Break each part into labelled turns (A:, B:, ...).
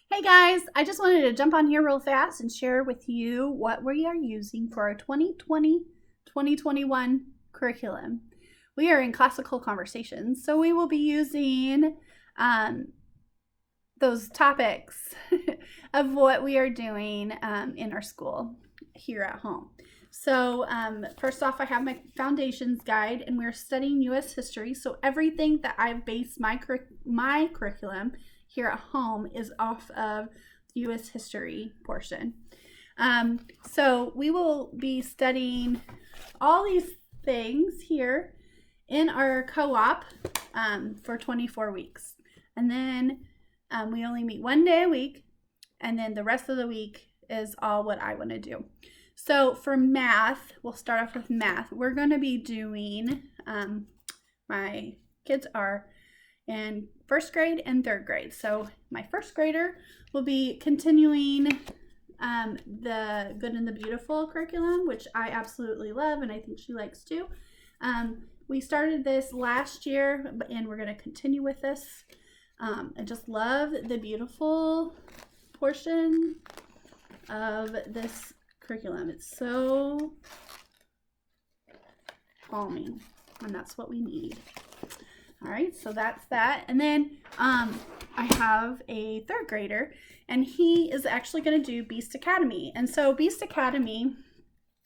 A: Hey guys, I just wanted to jump on here real fast and share with you what we are using for our 2020-2021 curriculum. We are in classical conversations, so we will be using those topics of what we are doing in our school here at home. So first off, I have my foundations guide, and we're studying U.S. history. So everything that I've based my curriculum here at home is off of the U.S. history portion. So we will be studying all these things here in our co-op for 24 weeks. And then we only meet one day a week, and then the rest of the week is all what I want to do. So for math, we'll start off with math. We're going to be doing, my kids are in first grade and third grade. So my first grader will be continuing the Good and the Beautiful curriculum, which I absolutely love, and I think she likes too. We started this last year, and we're going to continue with this. I just love the beautiful portion of this curriculum. It's so calming, and that's what we need. All right, so that's that. And then I have a third grader, and he is actually going to do Beast Academy. And so Beast Academy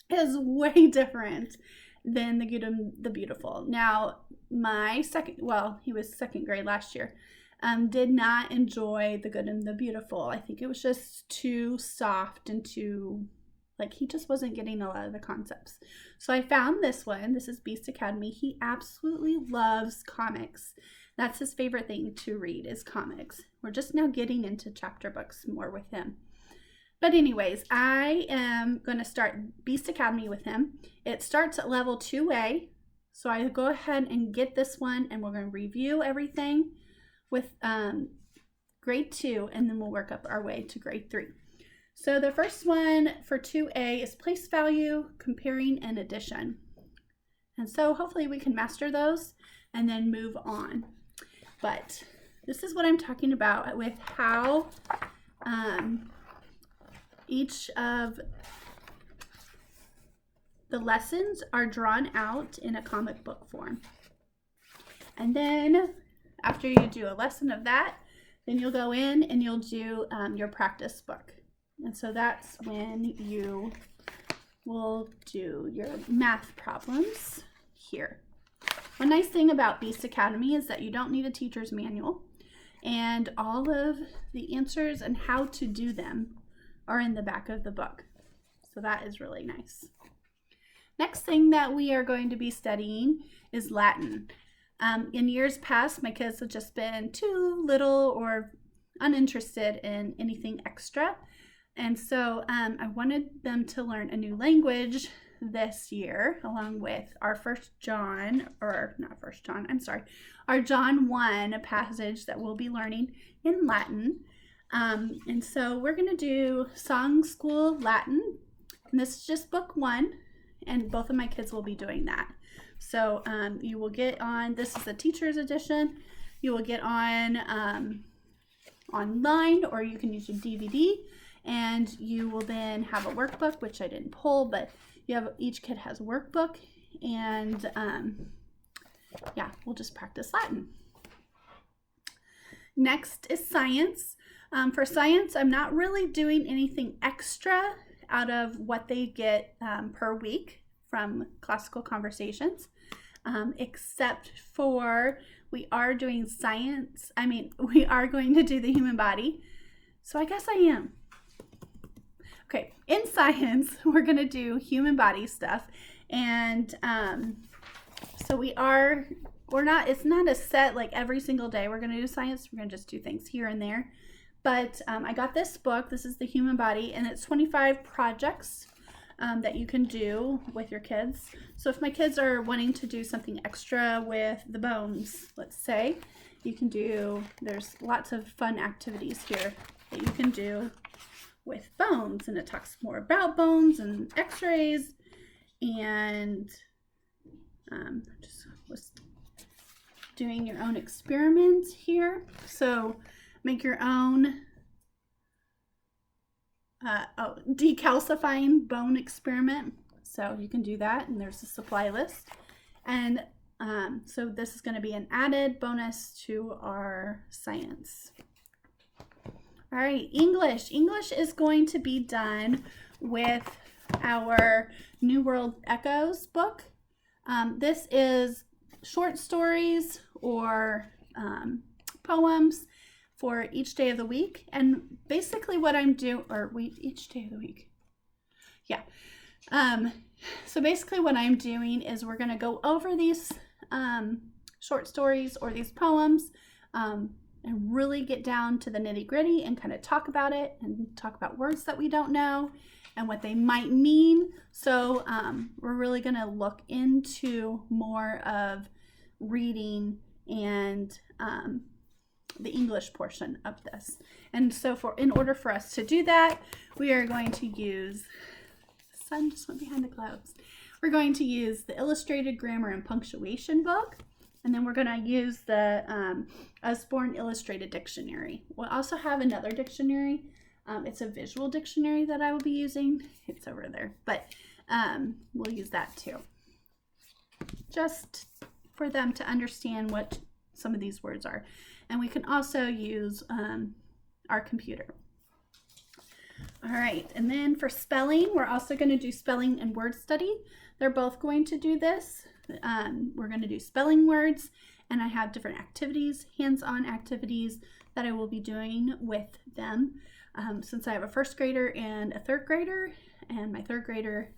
A: is way different than the Good and the Beautiful. Now, he was second grade last year, did not enjoy the Good and the Beautiful. I think it was just too soft and too, he just wasn't getting a lot of the concepts. So I found this one. This is Beast Academy. He absolutely loves comics. That's his favorite thing to read is comics. We're just now getting into chapter books more with him. But anyways, I am going to start Beast Academy with him. It starts at level 2A. So I go ahead and get this one, and we're going to review everything with grade 2, and then we'll work up our way to grade 3. So the first one for 2A is place value, comparing, and addition. And so hopefully we can master those and then move on. But this is what I'm talking about with how each of the lessons are drawn out in a comic book form. And then after you do a lesson of that, then you'll go in and you'll do your practice book. And so that's when you will do your math problems here. One nice thing about Beast Academy is that you don't need a teacher's manual, and all of the answers and how to do them are in the back of the book. So that is really nice. Next thing that we are going to be studying is Latin. In years past, my kids have just been too little or uninterested in anything extra. And so I wanted them to learn a new language this year, along with our our John 1 passage that we'll be learning in Latin. And so we're going to do Song School Latin. And this is just book 1, and both of my kids will be doing that. So you will get on, this is the teacher's edition. You will get on online, or you can use your DVD. And you will then have a workbook, which I didn't pull, but each kid has a workbook, and we'll just practice Latin. Next is science. For science, I'm not really doing anything extra out of what they get per week from classical conversations, except for we are doing science. We are going to do the human body. So I guess I am. Okay, in science, we're going to do human body stuff. And so it's not a set every single day we're going to do science. We're going to just do things here and there. But I got this book. This is the human body, and it's 25 projects that you can do with your kids. So if my kids are wanting to do something extra with the bones, let's say, there's lots of fun activities here that you can do with bones, and it talks more about bones and x-rays, and just was doing your own experiments here. So make your own decalcifying bone experiment. So you can do that, and there's a supply list. And so this is going to be an added bonus to our science. All right, English. English is going to be done with our New World Echoes book. This is short stories or poems for each day of the week. And basically what I'm doing, each day of the week. Yeah. So basically what I'm doing is we're going to go over these short stories or these poems and really get down to the nitty gritty and kind of talk about it and talk about words that we don't know and what they might mean. So we're really going to look into more of reading and the English portion of this. And so in order for us to do that, we are going to use, the sun just went behind the clouds. We're going to use the Illustrated Grammar and Punctuation book. And then we're going to use the Usborne Illustrated Dictionary. We'll also have another dictionary. It's a visual dictionary that I will be using. It's over there, but we'll use that too. Just for them to understand what some of these words are. And we can also use our computer. All right, and then for spelling, we're also going to do spelling and word study. They're both going to do this. We're going to do spelling words, and I have different activities, hands-on activities that I will be doing with them. Since I have a first grader and a third grader, and my third grader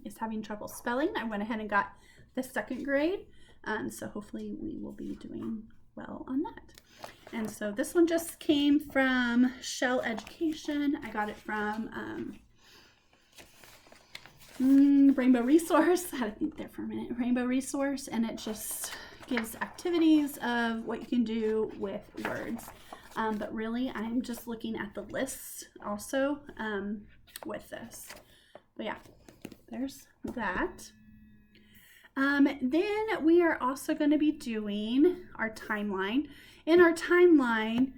A: is having trouble spelling, I went ahead and got the second grade. So hopefully we will be doing well on that. And so this one just came from Shell Education. I got it from Rainbow Resource. I had to think there for a minute. Rainbow Resource, and it just gives activities of what you can do with words. But really, I'm just looking at the lists also with this. But yeah, there's that. Then we are also going to be doing our timeline. In our timeline,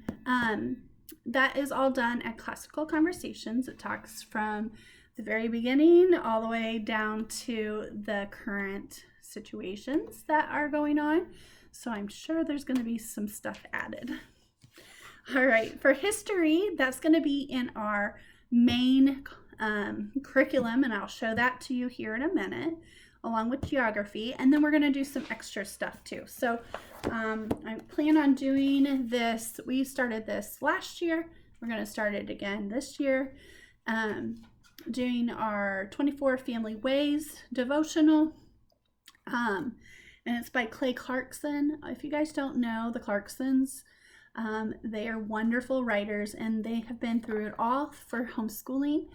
A: that is all done at Classical Conversations. It talks from the very beginning all the way down to the current situations that are going on. So I'm sure there's going to be some stuff added. All right, for history, that's going to be in our main curriculum, and I'll show that to you here in a minute, along with geography. And then we're going to do some extra stuff too. So I plan on doing this. We started this last year. We're going to start it again this year. Doing our 24 Family Ways devotional. And it's by Clay Clarkson. If you guys don't know the Clarksons, they are wonderful writers, and they have been through it all for homeschooling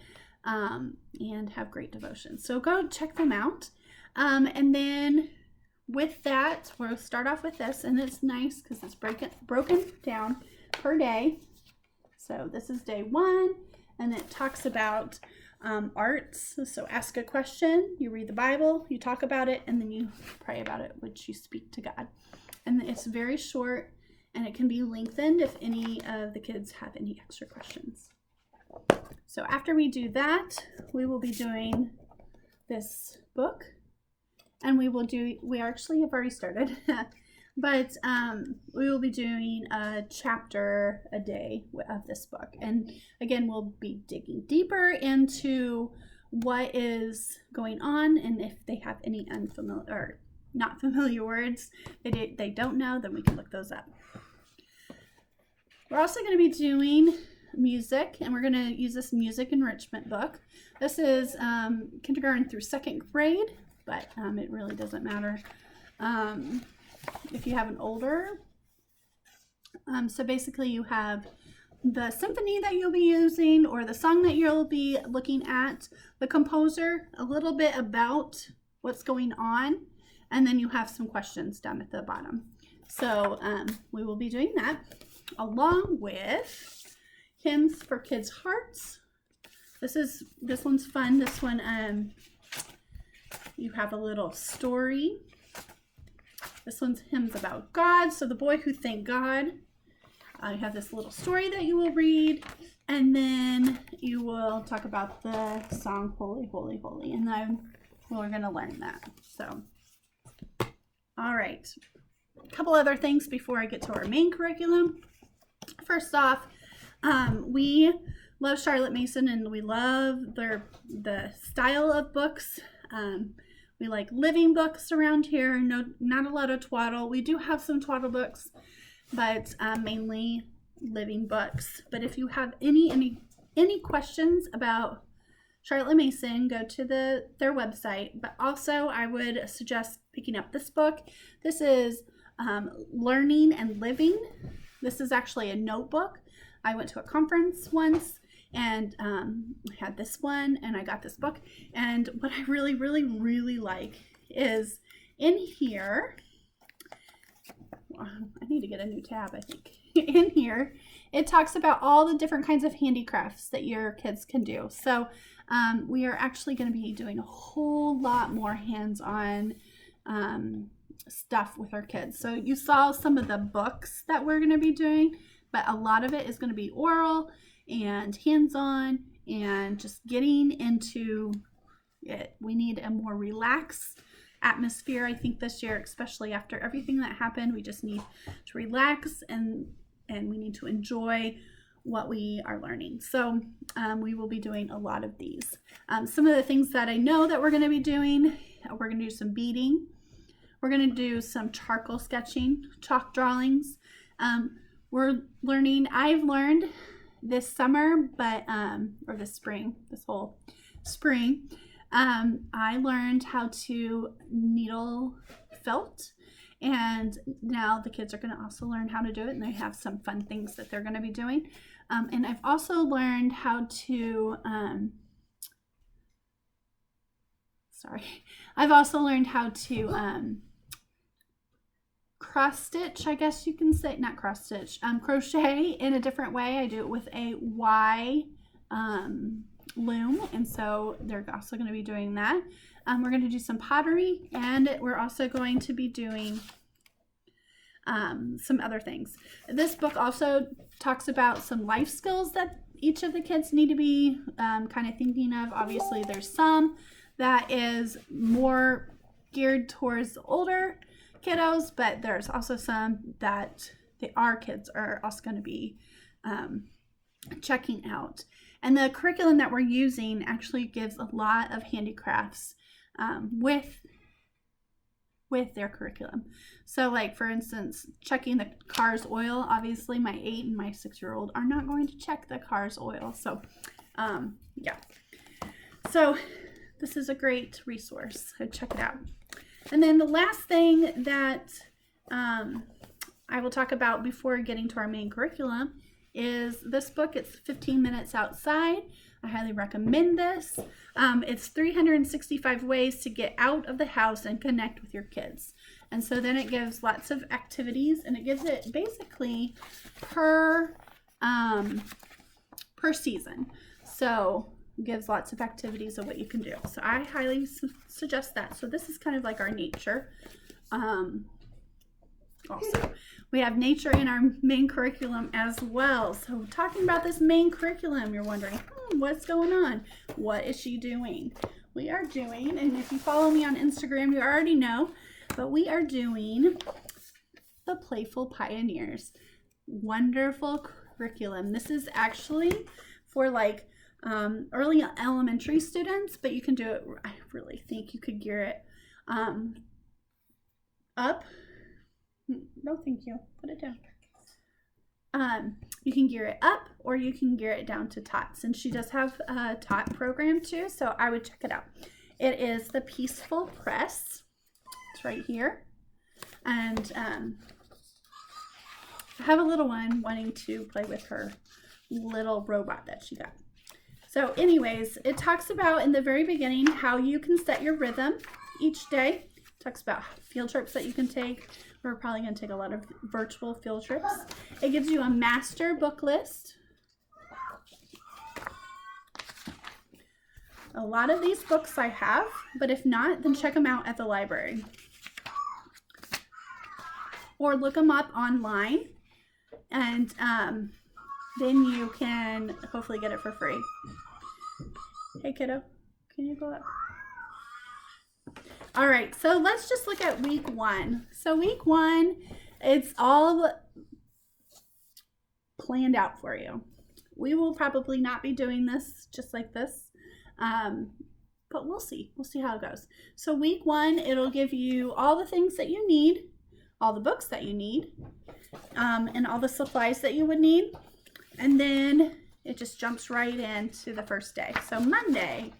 A: and have great devotions. So go check them out. And then with that, we'll start off with this, and it's nice because it's broken down per day. So this is day 1, and it talks about arts. So ask a question, you read the Bible, you talk about it, and then you pray about it, which you speak to God. And it's very short, and it can be lengthened if any of the kids have any extra questions. So after we do that, we will be doing this book, and we actually have already started, but we will be doing a chapter a day of this book. And again, we'll be digging deeper into what is going on, and if they have any unfamiliar or not familiar words they don't know, then we can look those up. We're also going to be doing music, and we're going to use this music enrichment book. This is kindergarten through 2nd grade, but it really doesn't matter if you have an older. So basically you have the symphony that you'll be using, or the song that you'll be looking at, the composer, a little bit about what's going on, and then you have some questions down at the bottom. So we will be doing that, along with Hymns for Kids' Hearts. This one's fun. This one, you have a little story. This one's Hymns About God. So the boy who thanked God. You have this little story that you will read. And then you will talk about the song Holy, Holy, Holy. And then we're going to learn that. So, all right. A couple other things before I get to our main curriculum. First off, we love Charlotte Mason and we love the style of books. We like living books around here. No, not a lot of twaddle. We do have some twaddle books, but mainly living books. But if you have any questions about Charlotte Mason, go to their website. But also, I would suggest picking up this book. This is Learning and Living. This is actually a notebook. I went to a conference once and I had this one and I got this book. And what I really, really, really like is in here, I need to get a new tab, I think. In here, it talks about all the different kinds of handicrafts that your kids can do. So we are actually going to be doing a whole lot more hands-on stuff with our kids. So you saw some of the books that we're going to be doing, but a lot of it is going to be oral and hands-on and just getting into it. We need a more relaxed atmosphere, I think, this year, especially after everything that happened. We just need to relax and we need to enjoy what we are learning. So we will be doing a lot of these. Some of the things that I know that we're going to be doing, we're going to do some beading. We're going to do some charcoal sketching, chalk drawings. We're learning, I've learned this summer, but, or this spring, this whole spring, I learned how to needle felt. And now the kids are going to also learn how to do it, and they have some fun things that they're going to be doing. And I've also learned how to, cross stitch, I guess you can say, not cross stitch, crochet in a different way. I do it with a Y loom, and so they're also going to be doing that. We're going to do some pottery, and we're also going to be doing some other things. This book also talks about some life skills that each of the kids need to be kind of thinking of. Obviously, there's some that is more geared towards older kiddos, but there's also some that our kids are also going to be checking out. And the curriculum that we're using actually gives a lot of handicrafts with their curriculum. So like, for instance, checking the car's oil, obviously my 8 and my 6-year-old are not going to check the car's oil. So yeah. So this is a great resource. So check it out. And then the last thing that I will talk about before getting to our main curriculum is this book. It's 15 Minutes Outside. I highly recommend this. It's 365 ways to get out of the house and connect with your kids. And so then it gives lots of activities, and it gives it basically per season. So it gives lots of activities of what you can do. So I highly suggest that. So this is kind of like our nature. Also, we have nature in our main curriculum as well. So talking about this main curriculum, you're wondering, what's going on? What is she doing? We are doing, and if you follow me on Instagram, you already know, but we are doing the Playful Pioneers. Wonderful curriculum. This is actually for like early elementary students, but you can do it, I really think you could gear it up. No, thank you. Put it down. You can gear it up, or you can gear it down to tots. And she does have a tot program too, so I would check it out. It is the Peaceful Press. It's right here. And I have a little one wanting to play with her little robot that she got. So anyways, it talks about in the very beginning how you can set your rhythm each day. It talks about field trips that you can take. We're probably going to take a lot of virtual field trips. It gives you a master book list. A lot of these books I have, but if not, then check them out at the library. Or look them up online. And then you can hopefully get it for free. Hey kiddo, can you go up? All right, so let's just look at week 1. So week 1, it's all planned out for you. We will probably not be doing this just like this, but we'll see. We'll see how it goes. So week 1, it'll give you all the things that you need, all the books that you need, and all the supplies that you would need. And then it just jumps right into the first day. So Monday.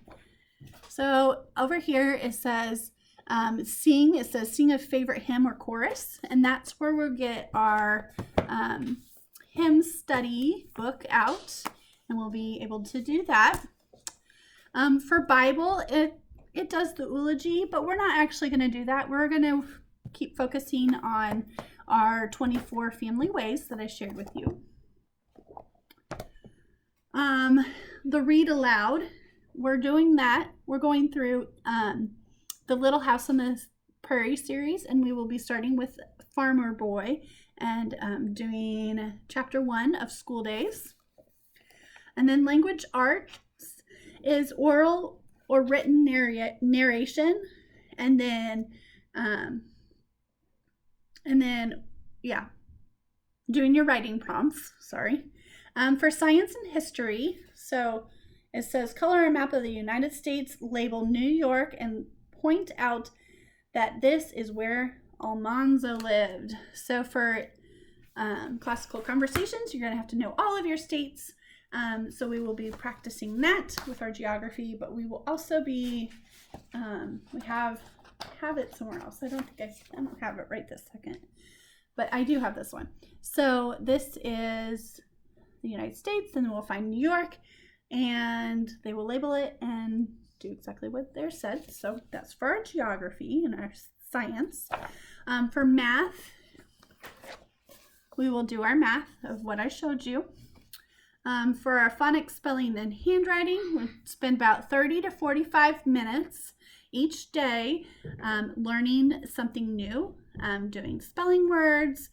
A: So over here it says sing. It says sing a favorite hymn or chorus, and that's where we'll get our hymn study book out, and we'll be able to do that. For Bible, it does the eulogy, but we're not actually going to do that. We're going to keep focusing on our 24 family ways that I shared with you. The read aloud, we're doing that. We're going through the Little House on the Prairie series, and we will be starting with Farmer Boy and doing chapter 1 of School Days. And then language arts is oral or written narration, and then doing your writing prompts. Sorry. For science and history, so it says color a map of the United States, label New York, and point out that this is where Almanza lived. So for classical conversations, you're going to have to know all of your states. So we will be practicing that with our geography, but we will also be, we have it somewhere else. I don't have it right this second, but I do have this one. So this is the United States, and then we'll find New York, and they will label it and do exactly what they're said. So that's for our geography and our science. For math, we will do our math of what I showed you. For our phonics, spelling, and handwriting, we'll spend about 30 to 45 minutes each day learning something new, doing spelling words,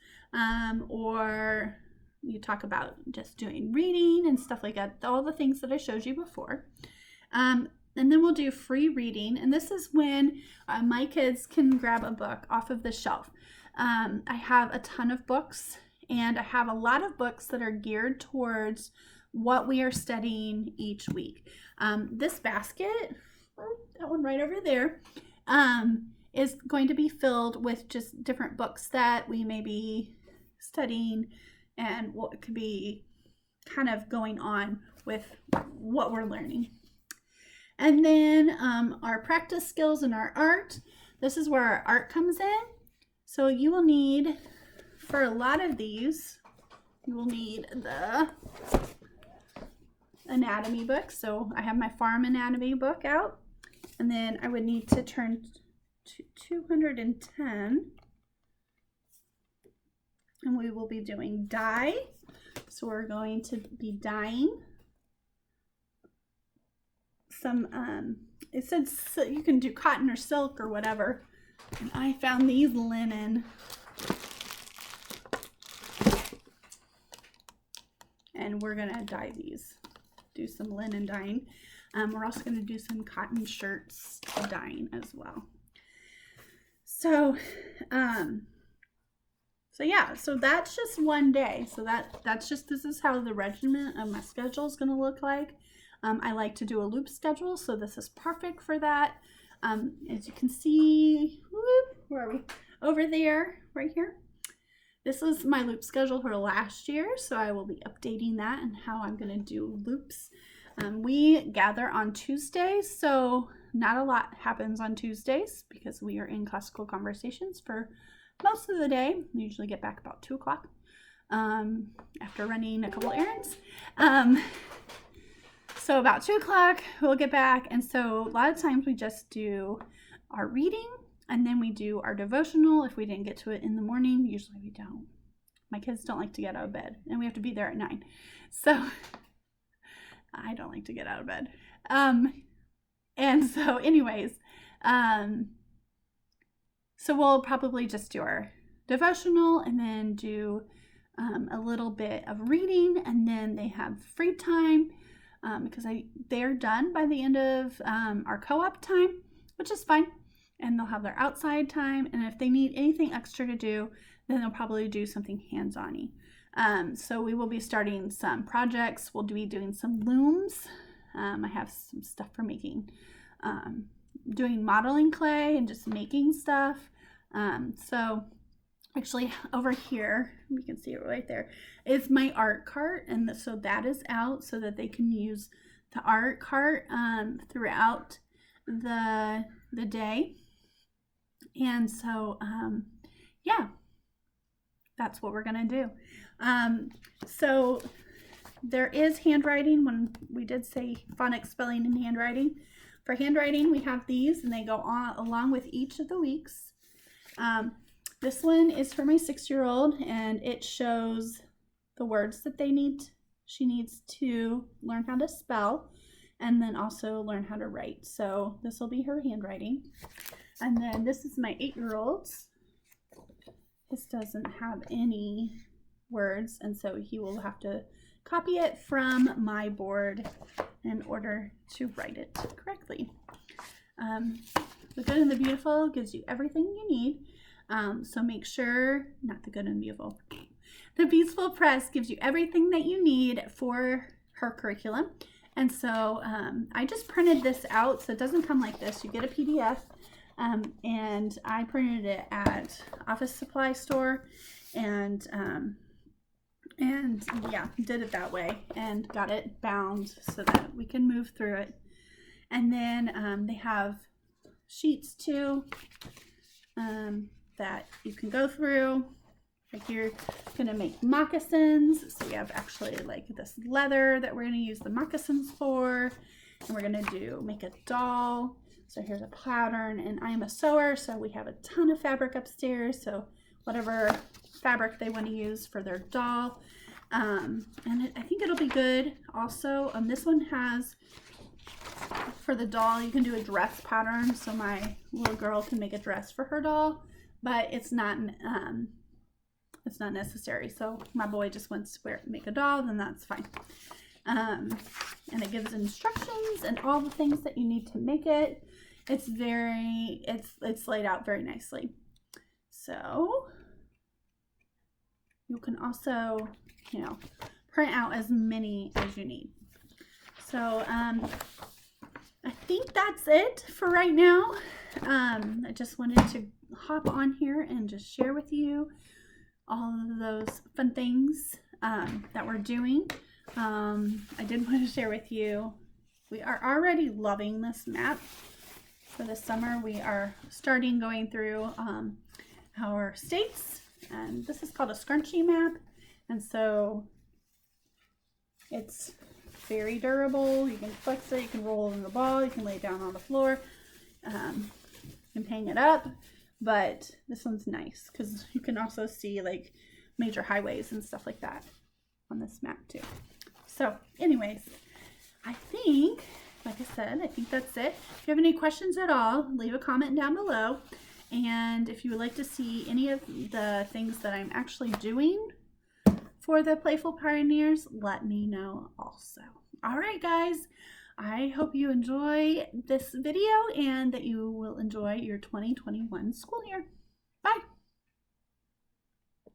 A: or you talk about just doing reading and stuff like that, all the things that I showed you before. And then we'll do free reading, and this is when my kids can grab a book off of the shelf. I have a ton of books, and I have a lot of books that are geared towards what we are studying each week. This basket, that one right over there, is going to be filled with just different books that we may be studying and what could be kind of going on with what we're learning. And then our practice skills and our art. This is where our art comes in. So you will need, for a lot of these, you will need the anatomy book. So I have my farm anatomy book out. And then I would need to turn to 210. And we will be doing dye. So we're going to be dyeing some, it said so you can do cotton or silk or whatever. And I found these linen. And we're gonna dye these, do some linen dyeing. We're also gonna do some cotton shirts dyeing as well. So, so that's just one day. So this is how the regimen of my schedule is going to look like. I like to do a loop schedule, so this is perfect for that. As you can see, where are we? Over there, right here. This is my loop schedule for last year, so I will be updating that and how I'm going to do loops. We gather on Tuesdays, so not a lot happens on Tuesdays because we are in classical conversations for most of the day. We usually get back about 2 o'clock after running a couple errands. So about 2 o'clock we'll get back, and so a lot of times we just do our reading, and then we do our devotional. If we didn't get to it in the morning, usually we don't. My kids don't like to get out of bed, and we have to be there at 9. So I don't like to get out of bed. And so anyways, so we'll probably just do our devotional and then do a little bit of reading, and then they have free time because they're done by the end of our co-op time, which is fine. And they'll have their outside time, and if they need anything extra to do, then they'll probably do something hands-on-y. So we will be starting some projects. We'll be doing some looms. I have some stuff for making, doing modeling clay and just making stuff. So actually over here, you can see it right there, is my art cart. And so that is out so that they can use the art cart throughout the day. And so, yeah, that's what we're going to do. So there is handwriting. When we did say phonics, spelling, and handwriting. For handwriting, we have these, and they go on along with each of the weeks. This one is for my 6-year-old, and it shows the words that she needs to learn how to spell, and then also learn how to write. So this will be her handwriting. And then this is my 8-year-old's. This doesn't have any words, and so he will have to copy it from my board in order to write it correctly. The Good and the Beautiful gives you everything you need. So make sure, not the Good and Beautiful, the Peaceful Press gives you everything that you need for her curriculum. And so I just printed this out, so it doesn't come like this. You get a PDF, and I printed it at Office Supply Store, and yeah, did it that way and got it bound so that we can move through it. And then they have sheets too that you can go through. Like you're gonna make moccasins, so we have actually like this leather that we're gonna use the moccasins for, and we're gonna make a doll. So here's a pattern, and I'm a sewer, so we have a ton of fabric upstairs, so whatever fabric they want to use for their doll. And I think it'll be good. Also, this one has, for the doll, you can do a dress pattern, so my little girl can make a dress for her doll, but it's not necessary. So my boy just wants to make a doll, then that's fine. And it gives instructions and all the things that you need to make it. It's laid out very nicely. So you can also, print out as many as you need. So I think that's it for right now. I just wanted to hop on here and just share with you all of those fun things that we're doing. I did want to share with you, we are already loving this map. For the summer, we are going through our states, and this is called a scrunchie map, and so it's very durable. You can flex it, you can roll it in the ball, you can lay it down on the floor, you can hang it up, but this one's nice because you can also see like major highways and stuff like that on this map too. So anyways, I think, like I said, I think that's it. If you have any questions at all, leave a comment down below. And if you would like to see any of the things that I'm actually doing for the Playful Pioneers, let me know also. All right, guys, I hope you enjoy this video and that you will enjoy your 2021 school year.